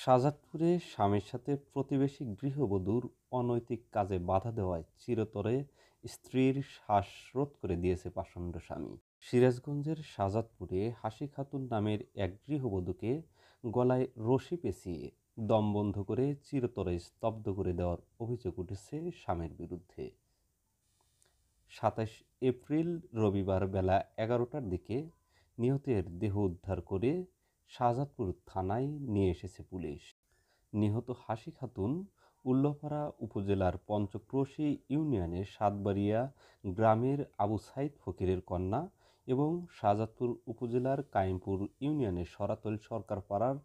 শাহজাদপুরে স্বামীর সাথে প্রতিবেশী গৃহবধূর অনৈতিক কাজে বাধা দেওয়ায় চিরতরে স্ত্রীর শ্বাসরোধ করে দিয়েছে পাষণ্ড স্বামী। সিরাজগঞ্জের শাহজাদপুরে হাসি খাতুন নামের এক গৃহবধূকে গলায় রশি পেঁচিয়ে দম বন্ধ করে চিরতরে স্তব্ধ করে দেওয়ার অভিযোগ উঠেছে স্বামীর বিরুদ্ধে। ২৭ এপ্রিল রবিবার বেলা ১১টার দিকে নিহতের দেহ উদ্ধার করে শাহজাদপুর থানায় নিয়ে এসেছে পুলিশ। নিহত হাসি খাতুন উল্লাপাড়া উপজেলার পঞ্চক্রোশী ইউনিয়নের সাতবাড়িয়া গ্রামের আবু সাইদ ফকিরের কন্যা এবং শাহজাদপুর উপজেলার কায়েমপুর ইউনিয়নের সরাতল সরকার পাড়ার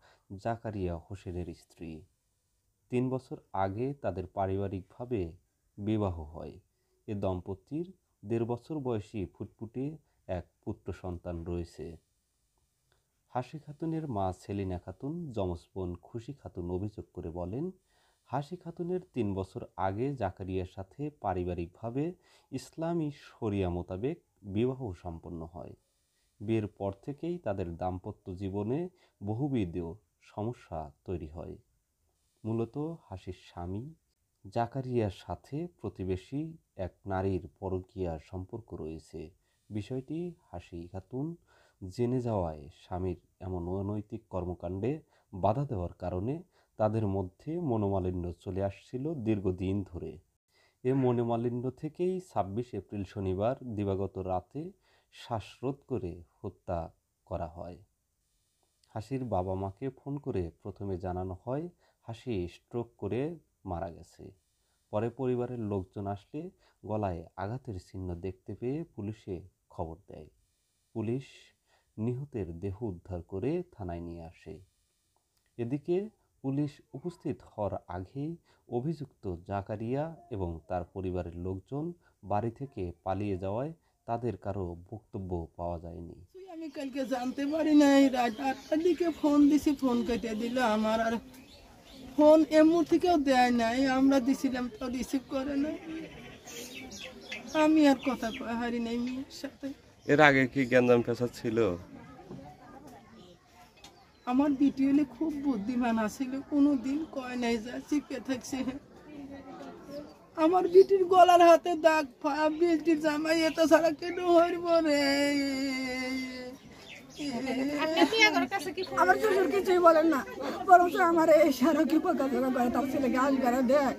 জাকারিয়া হোসেনের স্ত্রী। ৩ বছর আগে তাদের পারিবারিকভাবে বিবাহ হয়। এ দম্পতির ১.৫ বছর বয়সী ফুটফুটে এক পুত্র সন্তান রয়েছে। হাসি খাতুনের মা সেলিনা খাতুন যমজ বোন খুশি খাতুন অভিযোগ করে বলেন, হাসি খাতুনের ৩ বছর আগে জাকারিয়ার সাথে পারিবারিকভাবে ইসলামী শরিয়া মোতাবেক বিবাহ সম্পন্ন হয়। বিয়ের পর থেকেই তাদের দাম্পত্য জীবনে বহুবিধ সমস্যা তৈরি হয়। মূলত হাসির স্বামী জাকারিয়ার সাথে প্রতিবেশী এক নারীর পরকীয়া সম্পর্ক রয়েছে। বিষয়টি হাসি খাতুন জেনে যাওয়ায় স্বামীর এমন অনৈতিক কর্মকাণ্ডে বাধা দেওয়ার কারণে তাদের মধ্যে মনোমালিন্য চলে আসছিল দীর্ঘদিন ধরে। এ মনোমালিন্য থেকেই ২৬ এপ্রিল শনিবার দিবাগত রাতে শ্বাসরোধ করে হত্যা করা হয়। হাসির বাবা মাকে ফোন করে প্রথমে জানানো হয় হাসি স্ট্রোক করে মারা গেছে। পরে পরিবারের লোকজন আসলে গলায় আঘাতের চিহ্ন দেখতে পেয়ে পুলিশে খবর দেয়। পুলিশ নিহতের দেহ উদ্ধার করে থানায় নিয়ে আসে। এদিকে পুলিশ উপস্থিত হওয়ার আগেই অভিযুক্ত জাকারিয়া এবং তার পরিবারের লোকজন বাড়ি থেকে পালিয়ে যাওয়ায় তাদের কারো বক্তব্য পাওয়া যায়নি। আমি কালকে জানতে পারি নাই, রাত ৮টার দিকে ফোন দিছি, ফোন কেটে দিল আমার, আর ফোন এমন থেকেও দেয় নাই, আমরা দিছিলাম তো রিসিভ করে না। আমি আর কথা কয় হারি নাই মেয়ের সাথে। এর আগে কি গ্যাঞ্জাম পেশা ছিল? আমার বিটি হলে খুব বুদ্ধিমান আছিল, কোনোদিন কয় নাই যা শিখে থাকছে। আমার বিটির গলার হাতে দাগ, বিটির জামাই এত ছাড়া কেন হইব রে। আমার শ্বশুর কিছুই বলেন না, বরং আমার এই সারা কি পোকাজোড়া করে তার ছেলেকে আজগারা দেয়,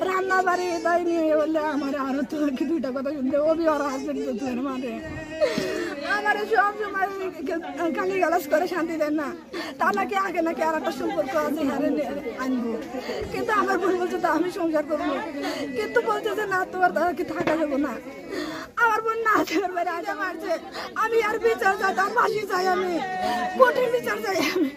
রান্না বাড়ি তাই নিয়ে বললে আমার আরো তো কি 2টা কথা শুনতে ওবি আর হাসবেন্ড মানে আমার সব সময় গালি গালাজ করে শান্তি দেন না। তা নাকি আগে নাকি আর একটা সম্পর্ক আছে হারে আনবো, কিন্তু আমার বোন বলছে তা আমি সংসার করবো, কিন্তু বলছে যে না তোমার তারা কি থাকা যাবো না। আমার বোন না বাইরে আগে মারছে, আমি আর বিচার চাই, তার ফাঁসি চাই, আমি কঠিন বিচার চাই আমি।